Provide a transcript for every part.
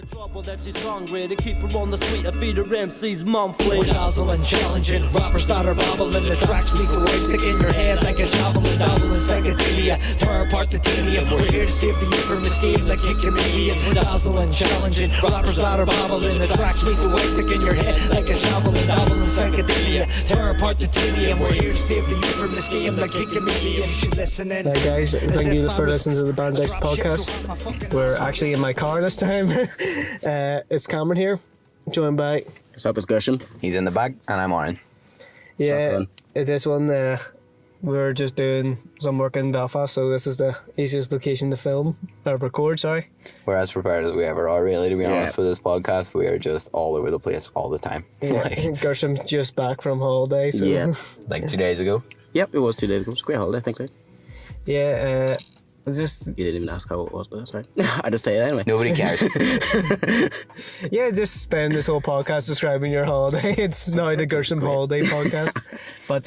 Trouble that she's hungry to keep her on the sweet and feed her MCs monthly. We're dazzling, challenging rappers that are babbling. The tracks we throw stick in your head like a javelin, dabbling psychedelia, tear apart the tedium. We're here to save the youth from the scheme like a chameleon. We're dazzling, challenging rappers that are babbling. The tracks we throw stick in your head like a javelin, dabbling psychedelia, tear apart the tedium. We're here to save the youth from the scheme like a chameleon. You should listen in. Hey guys, thank you for listening to the Band's X podcast. We're actually in my car this time. It's Cameron here, joined by... What's up, it's Gershon. He's in the back, and I'm on. Yeah, this one, we're just doing some work in Belfast, so this is the easiest location to film, or record, sorry. We're as prepared as we ever are, really, to be honest, for this podcast. We are just all over the place all the time. Yeah, Gershon's just back from holiday, so... Yeah, like 2 days ago. Yep, it was 2 days ago. It was a great holiday, thanks, Yeah, just... You didn't even ask how it was, but that's right. I just tell you that anyway. Nobody cares. Yeah, just spend this whole podcast describing your holiday. It's now the Gershon holiday podcast. But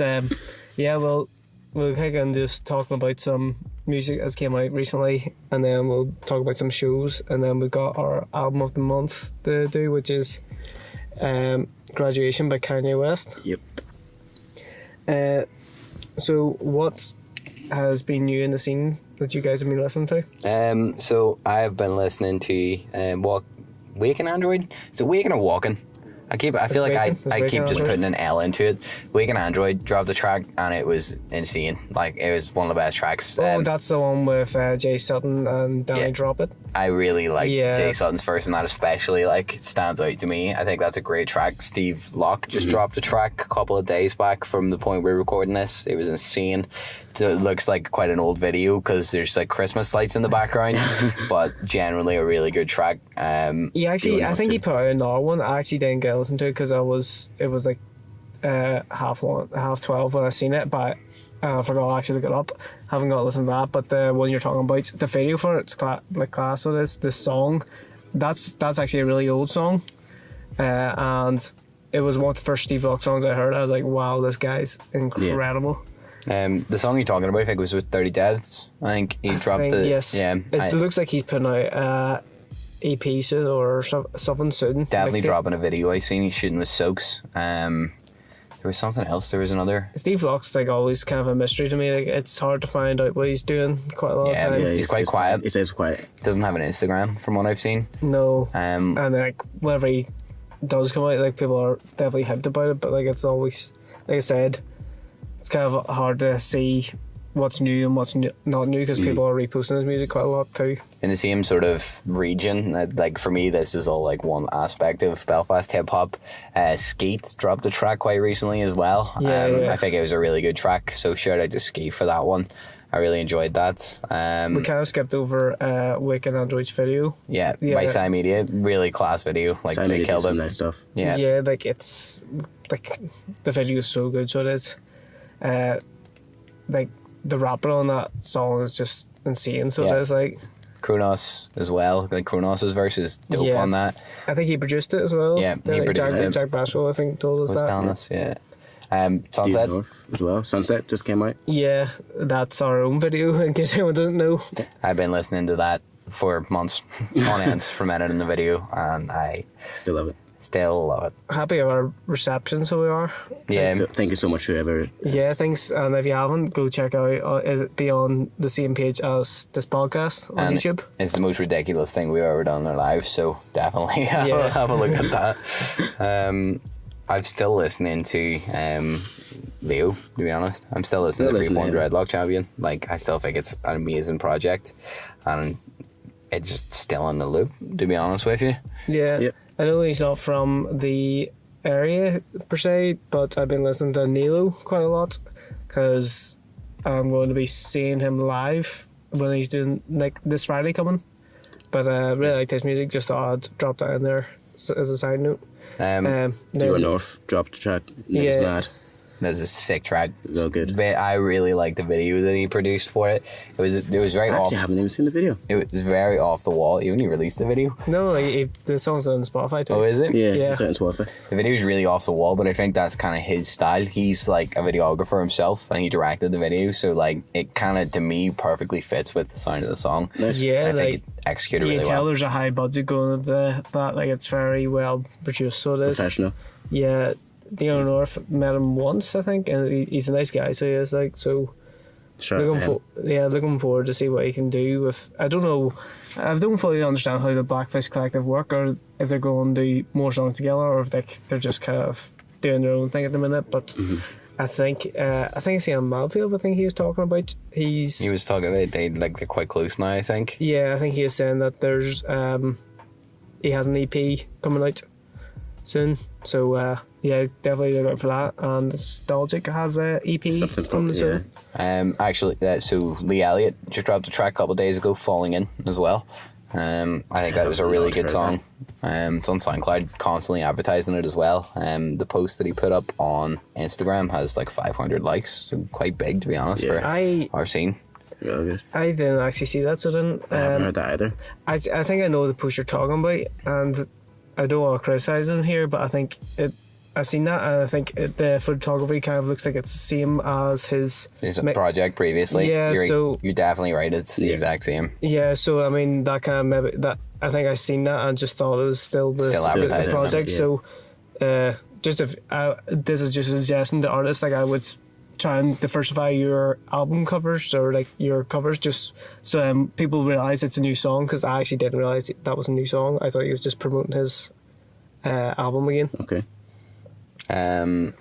yeah, we'll kick on just talking about some music that's came out recently, and then we'll talk about some shows, and then we've got our album of the month to do, which is Graduation by Kanye West. Yep. So what has been new in the scene that you guys have been listening to? So I've been listening to Waking Android. Is it Waking or Walking? I feel like I keep just putting an L into it. Waking Android dropped a track and it was insane. Like, it was one of the best tracks. That's the one with Jay Suttin and Danny Droppit. I really like Jay Sutton's verse, and that especially stands out to me. I think that's a great track. Steve Locke just dropped a track a couple of days back from the point we're recording this. It was insane. So it looks like quite an old video because there's Christmas lights in the background, but generally a really good track. I think he put out another one. I actually didn't get to listen to it because it was half 12 when I seen it, but I forgot to actually look it up. Haven't got to listen to that, but the one you're talking about, the video for it's class. So this song, that's actually a really old song, and it was one of the first Steve Locke songs I heard. I was like, wow, this guy's incredible. The song you're talking about, I think it was with 30 Deaths. I think he dropped yes. Yeah, it looks like he's putting out EP soon or something soon. Definitely dropping a video. I seen he's shooting with Soaks. There was something else. There was another. Steve Locke's always kind of a mystery to me. It's hard to find out what he's doing quite a lot of time. Yeah, he's quite quiet. He says quiet. He doesn't have an Instagram from what I've seen. No. And whenever he does come out, people are definitely hyped about it, but it's always, like I said, it's kind of hard to see what's new and what's not new because people are reposting his music quite a lot too. In the same sort of region, for me, this is all one aspect of Belfast hip hop. Skeet dropped a track quite recently as well. I think it was a really good track, so shout out to Skeet for that one. I really enjoyed that. We kind of skipped over Waking Android's video. Yeah, by Psy Media, really class video. They killed him. Nice stuff. Yeah, it's the video is so good. So it is. The rapper on that song is just insane. So it is Kronos as well. Kronos' verse is dope on that. I think he produced it as well. Yeah, he produced it. Jack Bashwell, I think, told us that. Was telling us, yeah. Sunset as well. Sunset just came out. Yeah, that's our own video in case anyone doesn't know. I've been listening to that for months on end from editing the video, and I still love it. Still love it. Happy with our reception, so we are. Yeah. Thank you so much, whoever. Yeah, thanks. And if you haven't, go check out. It'll be on the same page as this podcast on YouTube. It's the most ridiculous thing we've ever done in our lives, so definitely have a look at that. I'm still listening to Leo, to be honest. I'm still listening to Freeform Dreadlock Champion. I still think it's an amazing project, and it's just still in the loop, to be honest with you. Yeah. Yep. I know he's not from the area per se, but I've been listening to Nilo quite a lot because I'm going to be seeing him live when he's doing this Friday coming. But I really like his music. Just thought I'd drop that in there as a side note. Dua North dropped the track. He's mad. That's a sick track. So good. I really like the video that he produced for it. It was very I off. actually haven't even seen the video. It was very off the wall. Even he released the video. No, the song's on Spotify too. Oh, is it? Yeah, Yeah. it's out on Spotify. The video is really off the wall, but I think that's kind of his style. He's like a videographer himself, and he directed the video, so like it kind of, to me, perfectly fits with the sound of the song. Nice. Yeah, I think like it executed you really can tell well. there's a high budget going into that. Like it's very well produced. So it is. Professional. Yeah, Dion North met him once, I think, and he's a nice guy. So he is like so. Sure. him. Looking forward to see what he can do with. I don't know. I don't fully understand how the Blackfish Collective work, or if they're going to do more songs together, or if they're just kind of doing their own thing at the minute. But I think I see on Malfield. I think he was talking about He was talking about they're quite close now, I think. Yeah, I think he was saying that there's he has an EP coming out soon. So yeah, definitely look out for that. And Nostalgic has a EP Something coming probably, soon. Actually, so Lee Elliott just dropped a track a couple of days ago, Falling In, as well. I think that was a really good song. It's on SoundCloud, constantly advertising it as well. The post that he put up on Instagram has like 500 likes, so quite big, to be honest, for our scene. Really good. I didn't actually see that, so I didn't. I haven't heard that either. I think I know the post you're talking about, and I don't want to criticise him here, but I think I've seen that, and I think the photography kind of looks like it's the same as his project previously. Yeah, you're definitely right. It's the exact same. Yeah, so I mean that kind of maybe that I think I seen that and just thought it was still the advertising project. Yeah. So just if this is just a suggestion to artists, like I would try and diversify your album covers or like your covers, just so people realize it's a new song, because I actually didn't realize that was a new song. I thought he was just promoting his album again. Okay. Afro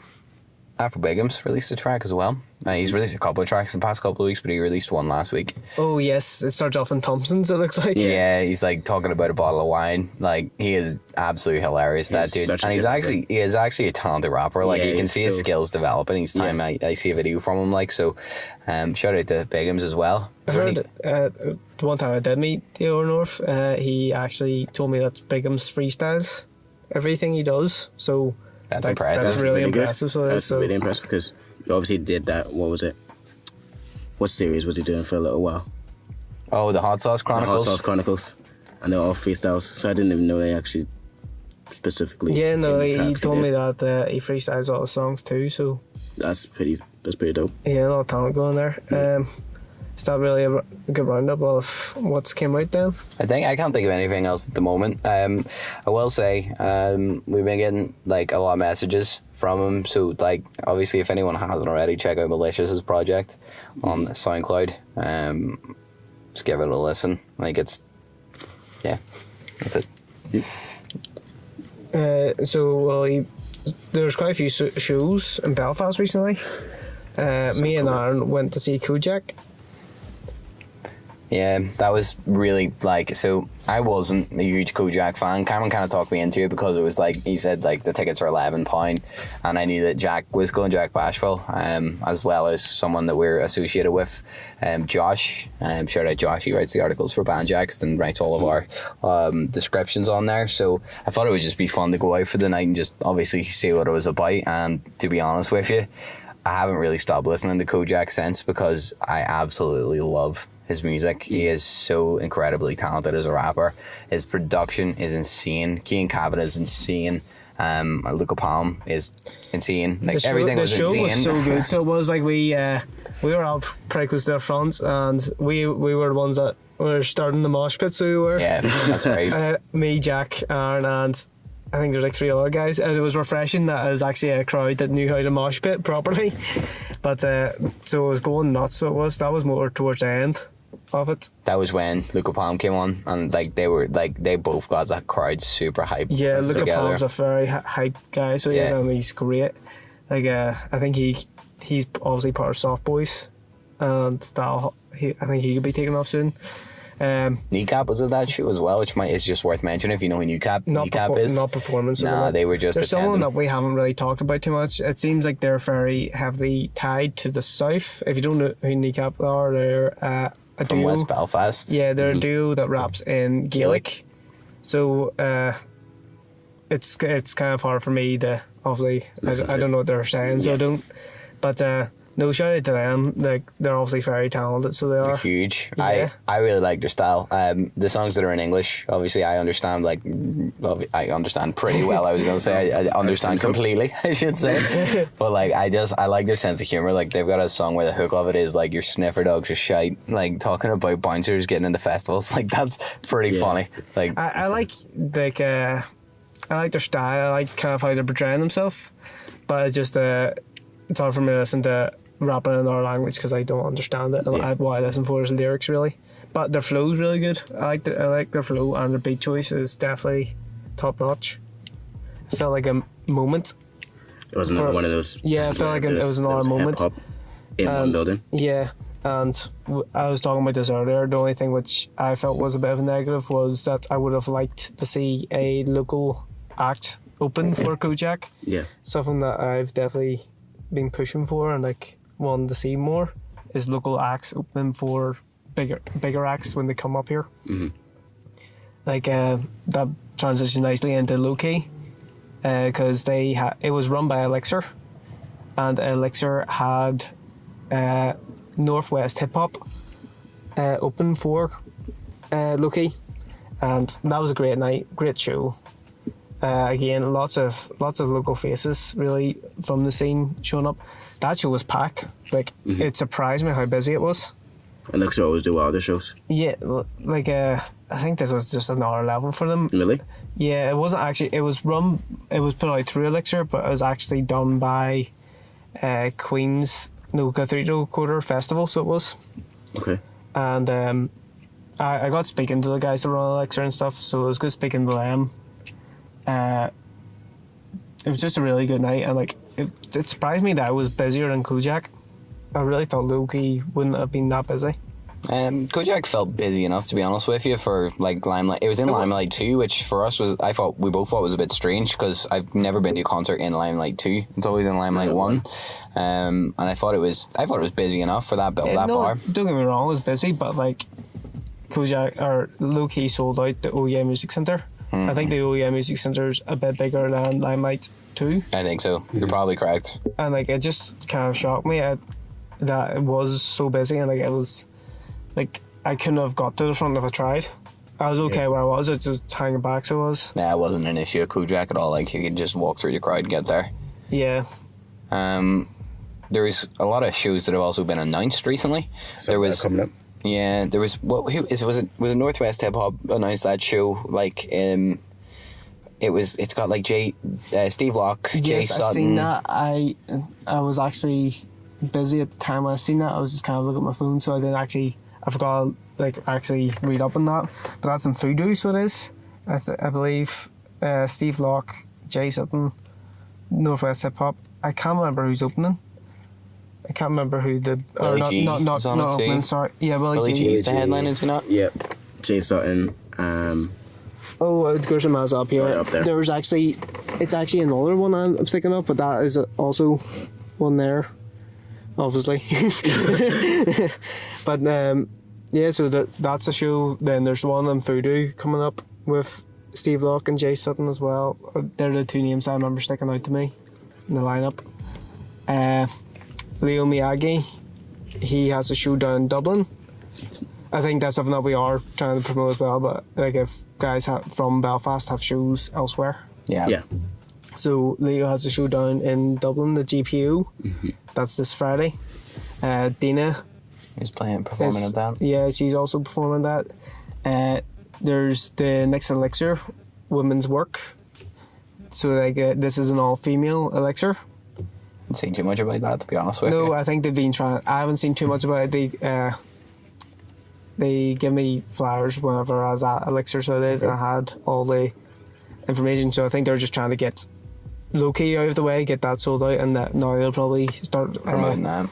Bigums released a track as well. He's released a couple of tracks in the past couple of weeks, but he released one last week. Oh yes, it starts off in Thompson's, it looks like. Yeah, he's like talking about a bottle of wine. Like, he is absolutely hilarious, that dude. And he is actually a talented rapper. Like, you can see his skills developing each time I see a video from him. Like, so shout out to Bigums as well. I heard the one time I did meet Theo North, he actually told me that Bigums freestyles everything he does. So That's impressive. That's really good. impressive. So That's really impressive, because he obviously did that. What was it? What series was he doing for a little while? Oh, the Hot Sauce Chronicles. The Hot Sauce Chronicles. And they're all freestyles. So I didn't even know they actually specifically. Yeah, no, in the he tracks told did. me that he freestyles all the songs too. So That's pretty dope. yeah, a lot of talent going there. Is that really a good roundup of what's came out then? I can't think of anything else at the moment. I will say we've been getting like a lot of messages from him. So like, obviously, if anyone hasn't already, check out Malicious's project on SoundCloud. Just give it a listen. Like, that's it. There's quite a few shows in Belfast recently. Me and Aaron went to see Kojaque. Yeah, that was really like, so I wasn't a huge Kojaque fan. Cameron kind of talked me into it because it was like, he said like the tickets are £11, and I knew that Jack was going, Jack Bashville, as well as someone that we're associated with, Josh. Shout out Josh, he writes the articles for Bandjacks and writes all of our descriptions on there. So I thought it would just be fun to go out for the night and just obviously see what it was about. And to be honest with you, I haven't really stopped listening to Kojaque since, because I absolutely love his music. He is so incredibly talented as a rapper. His production is insane. Cian Cabot is insane. Luca Palm is insane. Like, everything was insane. The show was so good. So it was like we were all pretty close to the front, and we were the ones that were starting the mosh pit. So we were. Yeah, that's right. Me, Jack, Aaron, and I think there's like 3 other guys, and it was refreshing that it was actually a crowd that knew how to mosh pit properly. But so it was going nuts. So that was more towards the end of it. That was when Luca Palm came on, and like they both got that crowd super hyped. Yeah, Luca together. Palm's a very hype guy, so yeah, and he's great. Like I think he's obviously part of Soft Boys, and I think he could be taking off soon. Kneecap was at that show as well, which is just worth mentioning if you know who Kneecap is. Not performance. Nah, they were just. There's someone that we haven't really talked about too much. It seems like they're very heavily tied to the south. If you don't know who Kneecap are, they're a from duo. West Belfast. Yeah, they're a duo that raps in Gaelic. So it's kind of hard for me to obviously I don't know what they're saying, so I don't. But no, shout out to them. Like, they're obviously very talented, so they They're are. huge. Yeah. I really like their style. The songs that are in English, obviously, I understand. Like, well, I understand pretty well. I was gonna say I understand completely. I should say, but like, I like their sense of humor. Like, they've got a song where the hook of it is like, "Your sniffer dogs are shite," like talking about bouncers getting into festivals. Like, that's pretty funny. Like, I like I like their style. I like kind of how they're portraying themselves, but it's just it's hard for me to listen to rapping in our language because I don't understand it. Yeah. What I listen for is lyrics, really. But their flow's really good. I like their flow, and their beat choice is definitely top notch. I felt like a moment. It was another one of those. Yeah, I felt like it was another moment. Hip-hop in one building. Yeah, and I was talking about this earlier. The only thing which I felt was a bit of a negative was that I would have liked to see a local act open for Kojaque. Yeah. Something that I've definitely been pushing for and like wanting to see more is local acts opening for bigger acts when they come up here. Mm-hmm. Like that transitioned nicely into Low-Key because it was run by Elixir, and Elixir had Northwest Hip Hop open for Low-Key, and that was a great night, great show. Again, lots of local faces really from the scene showing up. That show was packed. Like, it surprised me how busy it was. And Elixir always do other shows. Yeah, like I think this was just another level for them. Really? Yeah, it wasn't actually. It was put out through Elixir, but it was actually done by Cathedral Quarter Festival. So it was. Okay. And I got speaking to the guys that run Elixir and stuff, so it was good speaking to them. It was just a really good night, and like it surprised me that I was busier than Kojaque. I really thought Low-Key wouldn't have been that busy. Kojaque felt busy enough, to be honest with you, for like Limelight. It was in Limelight 2, which for us was, we both thought was a bit strange because I've never been to a concert in Limelight 2. It's always in Limelight 1. And I thought it was busy enough for that bar. Don't get me wrong, it was busy, but like Kojaque or Low-Key sold out the OEM Music Centre. I think the OEM Music Centre's a bit bigger than Limelight 2. I think so. You're probably correct. And like it just kind of shocked me that it was so busy, and like it was like I couldn't have got to the front if I tried. I was okay where I was, I was just hanging back, so I was. Yeah, it wasn't an issue at Kojaque at all. Like, you could just walk through the crowd and get there. Yeah. There was a lot of shows that have also been announced recently. So there was coming up. Yeah, there was was it Northwest Hip Hop announced that show, like it's got like Steve Locke, Jay Yes, Sutton. I seen that. I was actually busy at the time when I seen that. I was just kind of looking at my phone, so I forgot like actually read up on that. But that's in Voodoo, so it is. I believe Steve Locke, Jay Sutton, Northwest Hip Hop. I can't remember who's opening. I can't remember who the Willie G not is on it too. opening. Sorry, yeah, Willie G. G's the headline, is he not? Yep. Jay Sutton. Oh, there's a Maz up here. Right up there. There's actually, it's actually another one I'm thinking of, but that is also one there, obviously. But yeah, so that's a show. Then there's one in Voodoo coming up with Steve Locke and Jay Sutton as well. They're the two names I remember sticking out to me in the lineup. Leo Miyagi, he has a show down in Dublin. I think that's something that we are trying to promote as well, but like if guys from Belfast have shows elsewhere. Yeah. So Leo has a show down in Dublin, the GPO. That's this Friday. Dina He's performing at that. Yeah, she's also performing that. There's the next Elixir, Women's Work. So like this is an all-female Elixir. Haven't seen too much about that, to be honest with you. No, I think they've been trying. I haven't seen too much about it. They give me flyers whenever I was at Elixir, so I had all the information. So I think they're just trying to get Low-Key out of the way, get that sold out, and that now they'll probably start Promoting that.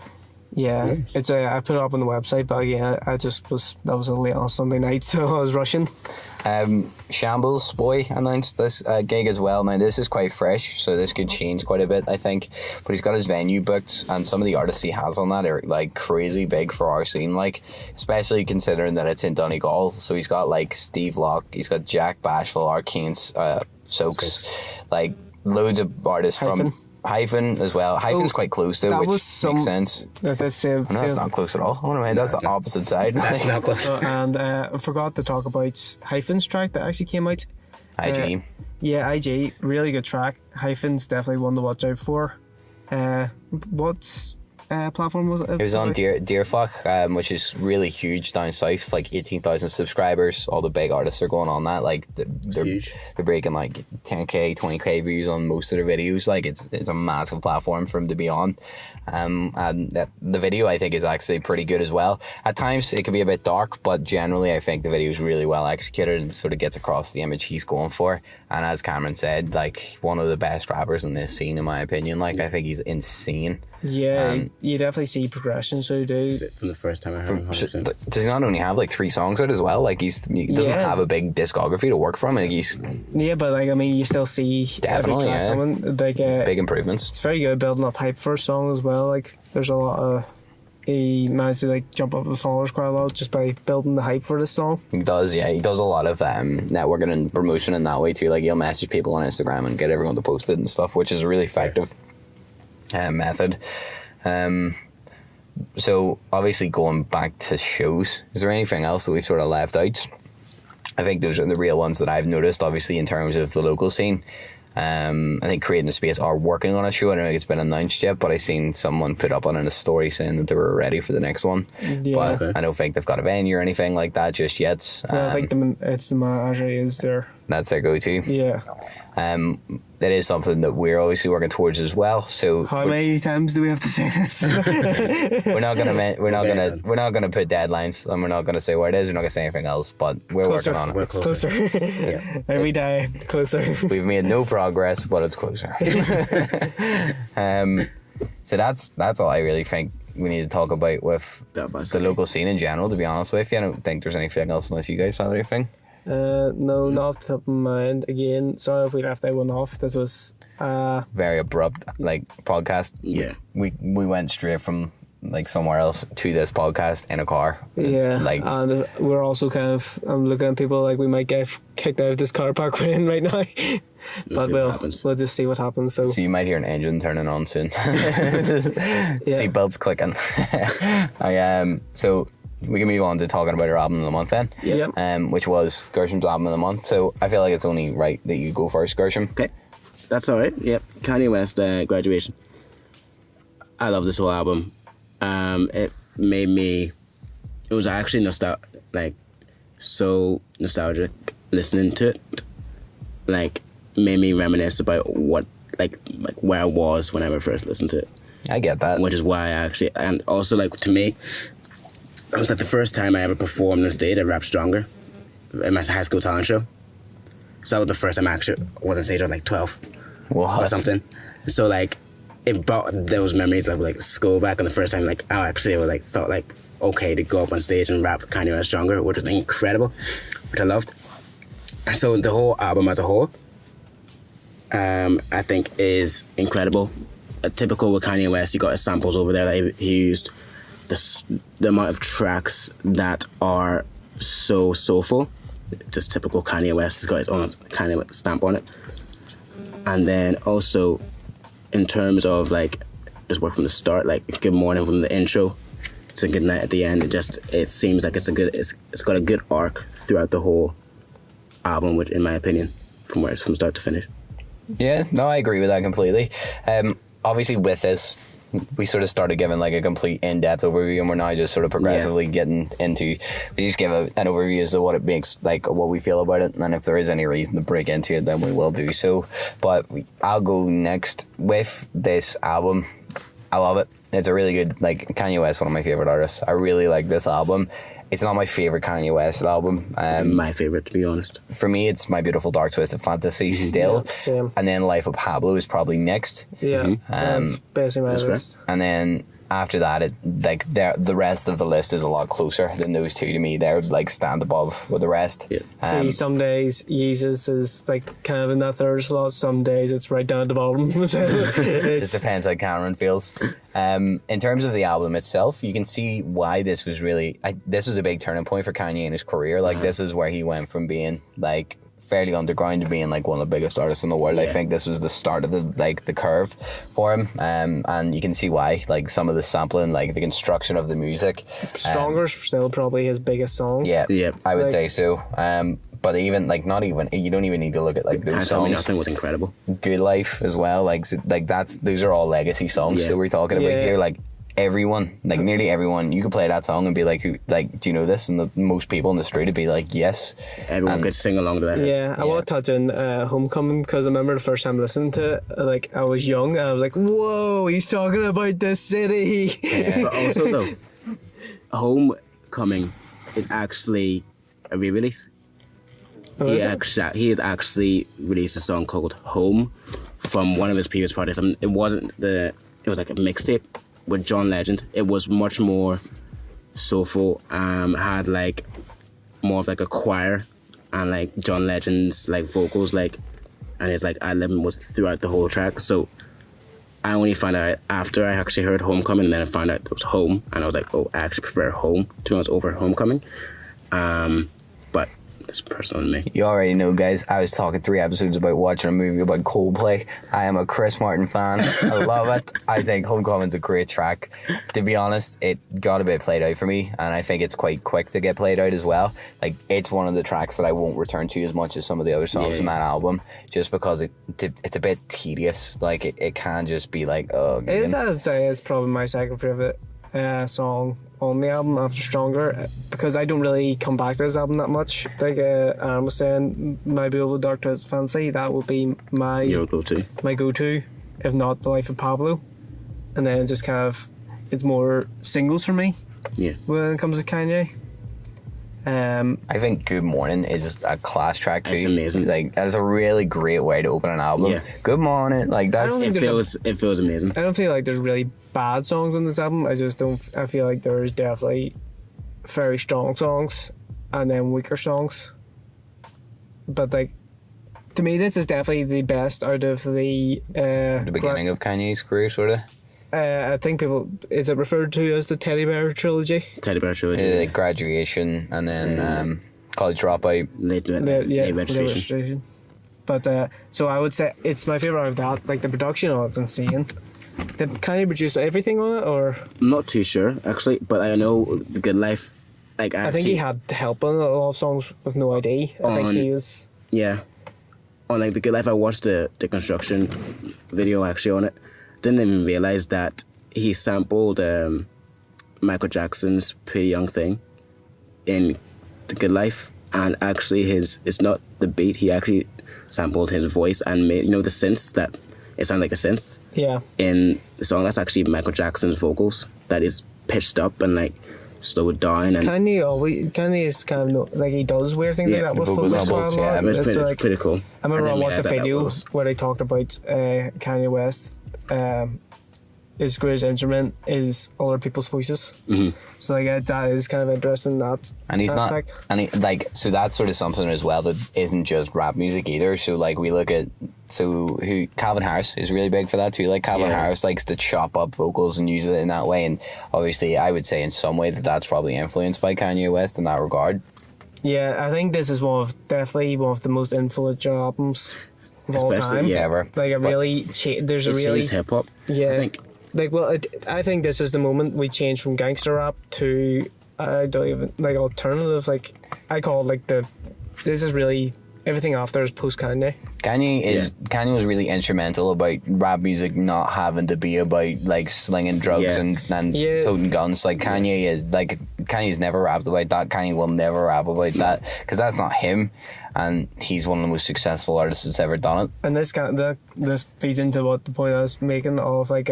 Yeah, Nice. it's I put it up on the website, but again, that was a late on Sunday night, so I was rushing. Shambles Boy announced this gig as well. Now this is quite fresh, so this could change quite a bit, I think. But he's got his venue booked, and some of the artists he has on that are like crazy big for our scene, like especially considering that it's in Donegal. So he's got like Steve Locke, he's got Jack Bashful, Arcane's, Soaks, like loads of artists from Hyphen as well. Hyphen's quite close though, that which was makes sense. That's same. No, that's not close at all. What am I? That's the opposite side. That's not close. And I forgot to talk about Hyphen's track that actually came out. IG. Yeah, IG, really good track. Hyphen's definitely one to watch out for. What platform was it? It was on Deerfuck, which is really huge down south, like 18,000 subscribers. All the big artists are going on that. Like they're breaking like 10k, 20k views on most of their videos. Like it's a massive platform for them to be on. And the video I think is actually pretty good as well. At times it can be a bit dark, but generally I think the video is really well executed and sort of gets across the image he's going for. And as Cameron said, like one of the best rappers in this scene in my opinion. Like I think he's insane. Yeah, you definitely see progression. So do From the first time I heard him. 100%. Does he not only have like 3 songs out as well? Like he doesn't have a big discography to work from. Like but like I mean, you still see definitely coming, like big improvements. It's very good building up hype for a song as well. Like there's a lot of he managed to like jump up the followers quite a lot just by building the hype for this song. He does, yeah. He does a lot of networking and promotion in that way too. Like he'll message people on Instagram and get everyone to post it and stuff, which is a really effective method. So obviously going back to shows, is there anything else that we've sort of left out? I think those are the real ones that I've noticed, obviously, in terms of the local scene. I think Creating a Space are working on a show. I don't think it's been announced yet, but I seen someone put up on a story saying that they were ready for the next one. Yeah. But I don't think they've got a venue or anything like that just yet. Well, I think it's the Menagerie is their... That's their go-to. Yeah. It is something that we're obviously working towards as well. So how many times do we have to say this? we're not gonna put deadlines, and we're not gonna say where it is. We're not gonna say anything else, but we're Closer. working on it. We're It's closer. Every day, closer. We've made no progress, but it's closer. So that's all I really think we need to talk about with the local scene in general. To be honest with you, I don't think there's anything else unless you guys have anything. No, not off the top of my mind. Again, sorry if we left that one off. This was very abrupt, like podcast. Yeah. We went straight from like somewhere else to this podcast in a car. Yeah, like, and we're also kind of looking at people like we might get kicked out of this car park we're in right now. But we'll just see what happens. So you might hear an engine turning on soon. See belts clicking. So we can move on to talking about our album of the month then. Yep. Which was Gersham's album of the month. So I feel like it's only right that you go first, Gersham. Okay, that's all right. Yep, Kanye West, Graduation. I love this whole album. It made me. It was actually so nostalgic listening to it. Like made me reminisce about what like where I was when I first listened to it. I get that. Which is why and also like to me, it was like the first time I ever performed on stage at Rap Stronger in my high school talent show. So that was the first time I actually was on stage at like 12 or something. So like it brought those memories of like school back, and the first time like I actually was like felt like okay to go up on stage and rap Kanye West Stronger, which was incredible, which I loved. So the whole album as a whole, I think is incredible. Typical with Kanye West, you got his samples over there that he used. The amount of tracks that are so soulful, just typical Kanye West. He's got his own Kanye West stamp on it. And then also, in terms of like, just work from the start, like Good Morning from the intro to Good Night at the end. It seems like it's got a good arc throughout the whole album, which in my opinion, from start to finish. Yeah, no, I agree with that completely. Obviously with this, we sort of started giving like a complete in-depth overview, and we're now just sort of progressively getting into, we just give an overview as to what it makes, like what we feel about it, and if there is any reason to break into it, then we will do so. But I'll go next with this album. I love it. It's a really good, like Kanye West, one of my favorite artists. I really like this album. It's not my favorite Kanye West album. My favorite, to be honest. For me, it's My Beautiful Dark Twisted Fantasy still. Yeah, same. And then Life of Pablo is probably next. Yeah, that's basically my list. And then after that, the rest of the list is a lot closer than those two to me. They're like stand above with the rest. Yeah. See, some days Yeezus is like kind of in that third slot. Some days it's right down at the bottom. So it just depends how Cameron feels. In terms of the album itself, you can see why this was really... this was a big turning point for Kanye in his career. Like, this is where he went from being like fairly underground to being like one of the biggest artists in the world. I think this was the start of the curve for him, and you can see why. Like some of the sampling, like the construction of the music. Stronger's still probably his biggest song. Yeah, I would Like- say so. But even like not even you don't even need to look at like those Can't Tell Me songs. Nothing was incredible. Good Life as well. Like those are all legacy songs Yeah. that we're talking about Yeah. here. Like everyone, like nearly everyone, you could play that song and be like, "Who? Like, do you know this?" And most people in the street would be like, "Yes." Everyone could sing along to that. Yeah, I want to touch on Homecoming because I remember the first time listening to it, like I was young and I was like, whoa, he's talking about this city. But also though, Homecoming is actually a re-release. He has actually released a song called Home from one of his previous projects. It wasn't it was like a mixtape with John Legend. It was much more soulful, had like more of like a choir and like John Legend's like vocals, like, and his like ad-libbing was throughout the whole track. So I only found out after I actually heard Homecoming, and then I found out it was Home, and I was like, oh, I actually prefer Home to be honest over Homecoming. But it's personal to me. You already know, guys. I was talking 3 episodes about watching a movie about Coldplay. I am a Chris Martin fan. I love it. I think Homecoming's a great track. To be honest, it got a bit played out for me, and I think it's quite quick to get played out as well. Like, it's one of the tracks that I won't return to as much as some of the other songs in that album, just because it's a bit tedious. Like, it can just be like, oh, I'd say it's probably my second favourite song on the album after Stronger, because I don't really come back to this album that much. Like Aaron was saying, My Beloved Dark Twisted Fantasy, that would be Your go-to. my go-to, if not The Life of Pablo. And then just kind of, it's more singles for me Yeah. when it comes to Kanye. I think Good Morning is just a class track too. It's amazing. Like, that's a really great way to open an album. Yeah. Good Morning. Like, that's... don't think It feels amazing. I don't feel like there's really bad songs on this album. I feel like there's definitely very strong songs and then weaker songs. But like, to me, this is definitely the best out of the beginning of Kanye's career, sort of. I think is it referred to as the Teddy Bear Trilogy? Teddy Bear Trilogy. Like Graduation, and then College Dropout. Late registration. But so I would say it's my favorite out of that. Like the production on it's insane. Did Kanye produce everything on it, or? I'm not too sure actually, but I know The Good Life. Like I think he had help on a lot of songs with no ID. I think he was. Yeah. On like The Good Life, I watched the construction video actually on it. Didn't even realize that he sampled Michael Jackson's Pretty Young Thing in The Good Life, and actually it's not the beat. He actually sampled his voice and made the synths that it sounds like a synth. Yeah. In the song, that's actually Michael Jackson's vocals that is pitched up and like slowed down. And Kanye is kind of like he does weird things like that with vocals vocals samples, quite a lot. it's It's pretty cool. I remember I didn't watched the realize that videos where they talked about Kanye West. His greatest instrument is other people's voices. Mm-hmm. So like that is kind of interesting. That And he's aspect. not, and so that's sort of something as well that isn't just rap music either. So like we look at, who Calvin Harris is really big for that too. Like Calvin Harris likes to chop up vocals and use it in that way. And obviously, I would say in some way that's probably influenced by Kanye West in that regard. Yeah, I think this is definitely one of the most influential albums of all time. Yeah. Ever. Like it really, there's a really hip hop. yeah. I think. Like, well, I think this is the moment we change from gangster rap to I don't even like alternative. Like I call it like this is really everything after is post Kanye. Kanye was really instrumental about rap music not having to be about like slinging drugs and toting guns. Like Kanye's never rapped about that. Kanye will never rap about that because that's not him. And he's one of the most successful artists that's ever done it. And this feeds into what the point I was making of like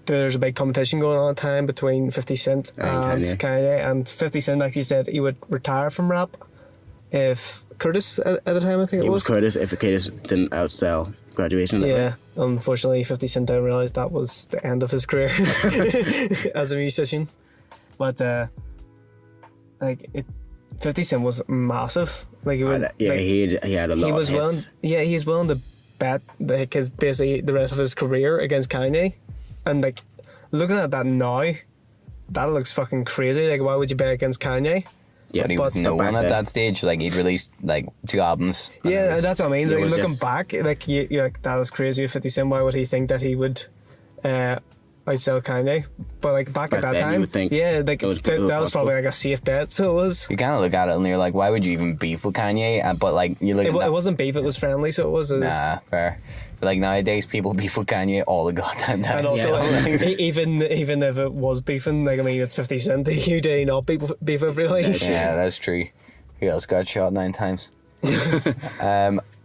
there's a big competition going on at the time between 50 Cent and Kanye. And 50 Cent actually said he would retire from rap if Curtis at the time, I think it was Curtis, if Curtis didn't outsell Graduation. Yeah, unfortunately 50 Cent didn't realise that was the end of his career as a musician. But 50 Cent was massive. Like he had a lot. He was of hits. he's willing to bet like his basically the rest of his career against Kanye, and like looking at that now, that looks fucking crazy. Like why would you bet against Kanye? Yeah, but he but was no back one at then- that stage. Like he'd released like 2 albums. and it Yeah, was- that's what I mean. It Like, was looking just- back, like you're like that was crazy. 50 Cent, why would he think that he would outsell Kanye? But like back at Back that then, you time, would think yeah, like it was that was possible. probably like a safe bet. So it was. You kind of look at it and you're like, why would you even beef with Kanye? But like you look It, at that, it wasn't beef; it was friendly. So it was. nah, fair. But like nowadays, people beef with Kanye all the goddamn time. And also, Yeah. even if it was beefing, like I mean, it's 50 Cent. You do not beef it really. Yeah, that's true. Who else got shot 9 times?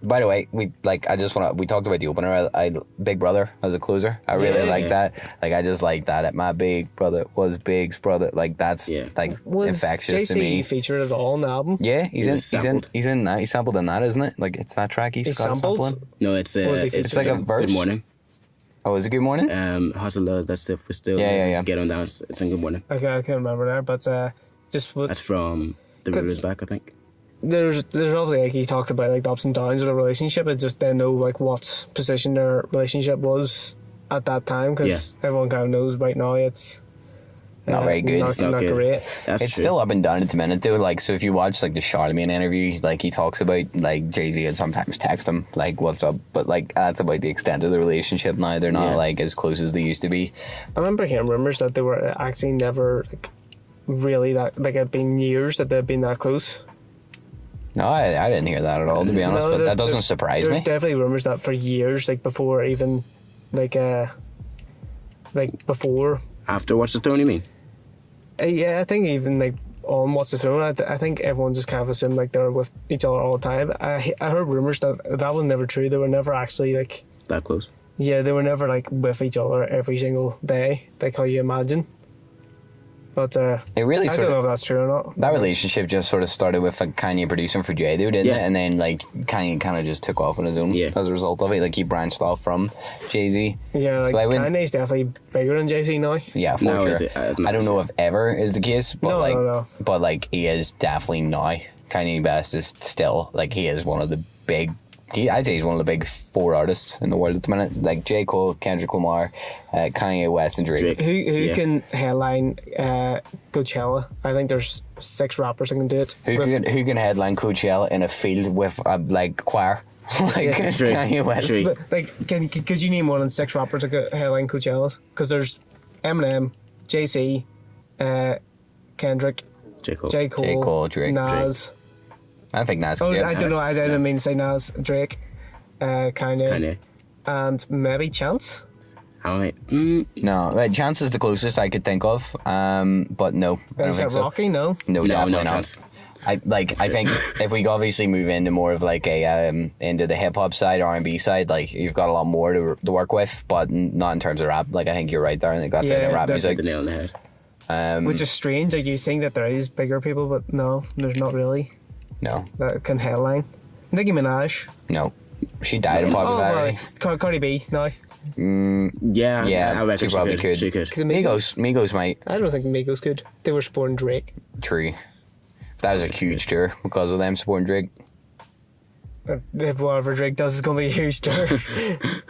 By the way, we talked about the opener. I Big Brother as a closer. I really Yeah. like that. Like I just like that. My big brother was Big's brother. Like that's Yeah. like Was infectious to JC me. featured at all in the album? Yeah, he's was in sampled. that. He's sampled in that, isn't it? Like it's that track he's He got a sampled? sample in. No, it's Was he it's featured? Like a verse? Good Morning. Oh, is it Good Morning? Hustle Love, that's if we still Yeah. get on down. It's in Good Morning. Okay, I can't remember there, but just what That's from The 'Cause- Root Is Back, I think. there's obviously like he talked about like the ups and downs of the relationship. I just didn't know like what position their relationship was at that time because everyone kind of knows right now it's Not very good. Not, It's not not good. great. That's It's true. still up and down at the minute though. Like, so if you watch like the Charlemagne interview, like he talks about like Jay-Z would sometimes text him like, "What's up?" But like that's about the extent of the relationship now. They're not Yeah. like as close as they used to be. I remember hearing rumors that they were actually never like really that like it'd been years that they'd been that close. No, I didn't hear that at all, to be honest. No, But there- that doesn't there- surprise There's me. definitely rumors that for years, like before even like before. After Watch the Throne, you mean? Yeah, I think even like on What's the Throne, I think everyone just kind of assumed like they were with each other all the time. I heard rumors that was never true. They were never actually like, That close. yeah, they were never like with each other every single day, like how you imagine. But It really I sort don't know of, if that's true or not. that relationship just sort of started with like Kanye producing for Jay, though, didn't Yeah. it? And then like Kanye kind of just took off on his own Yeah. as a result of it. Like he branched off from Jay-Z. Yeah, like So I wouldn't- Kanye's definitely bigger than Jay-Z now. Yeah, for No, sure. it- I don't know if ever is the case, but No, like, no. but like he is definitely now. Kanye West is still like he is one of the big. I'd say he's one of the big 4 artists in the world at the minute. Like J. Cole, Kendrick Lamar, Kanye West, and Drake. Drake. Who Yeah. can headline Coachella? I think there's 6 rappers that can do it. Who can headline Coachella in a field with a like choir like Yeah. Drake. Kanye West? Drake. But, like, could you name more than 6 rappers that could headline Coachellas? Because there's Eminem, Jay-Z, Kendrick, J. Cole. J. Cole, J. Cole, Drake, Nas. I think that's Oh, good. I don't know. I didn't mean to say Nas, Drake, Kanye, Kanye. and maybe Chance. I'm like, No, like, Chance is the closest I could think of. But no, I don't Is think that so. Rocky? No. No, no, definitely no not. chance. I think if we obviously move into more of like a into the hip hop side, R&B side, like you've got a lot more to work with, but not in terms of rap. Like I think you're right there. I think that's it Yeah, in rap That's music. hit the nail on the head. Which is strange. Like you think that there is bigger people, but no, there's not really No, that can headline. Nicki Minaj. no, she died in Oh, popularity. Cardi B. No, Yeah, Yeah, I reckon she probably could. She could. Could the Migos might. I don't think Migos could. They were supporting Drake. True. That was a huge tour because of them supporting Drake. If whatever Drake does is going to be a huge tour.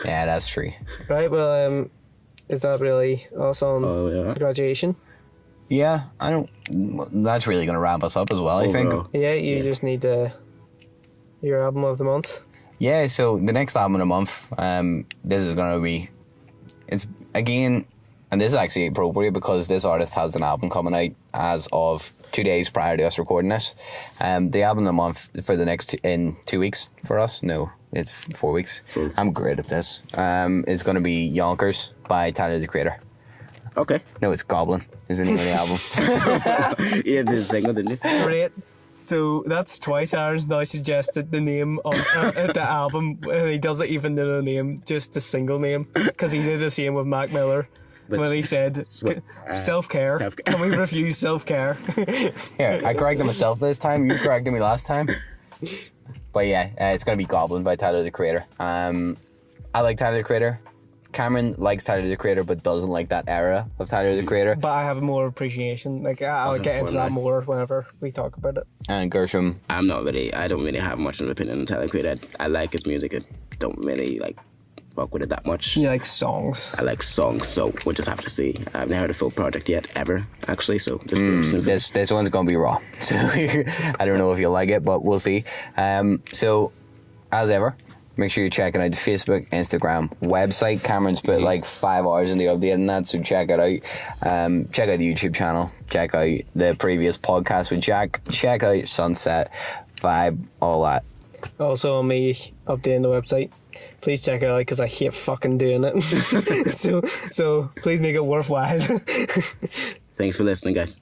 Yeah, that's true. Right, well, is that really awesome? Oh, yeah. Graduation? Yeah, I don't. That's really going to wrap us up as well. I think. Overall. Yeah, you just need your album of the month. Yeah, so the next album of the month, this is going to be, it's again, and this is actually appropriate because this artist has an album coming out as of 2 days prior to us recording this. The album of the month for the next, in 2 weeks for us, no, it's 4 weeks. I'm great at this. It's going to be Yonkers by Tyler, the Creator. Okay. No, it's Goblin is the name of the album. You did the single, didn't you? Great. So that's twice Aaron's now suggested the name on the album. He doesn't even know the name, just the single name. Because he did the same with Mac Miller. But when he said self-care. self-care. Can we refuse self-care? Here, I corrected myself this time. You corrected me last time. But yeah, it's going to be Goblin by Tyler, the Creator. I like Tyler, the Creator. Cameron likes Tyler, the Creator, but doesn't like that era of Tyler, the Creator. But I have more appreciation. Like I'll get into that more whenever we talk about it. And Gershom. I don't really have much of an opinion on Tyler Creator. I like his music. I don't really like fuck with it that much. You like songs? I like songs, so we'll just have to see. I've never heard a full project yet, ever, actually, so This one's gonna be raw, so I don't know if you'll like it, but we'll see. So, as ever, make sure you're checking out the Facebook, Instagram, website. Cameron's put like 5 hours into updating that, so check it out. Check out the YouTube channel. Check out the previous podcast with Jack. Check out Sunset, Vibe, all that. Also, on me updating the website. Please check it out because I hate fucking doing it. so please make it worthwhile. Thanks for listening, guys.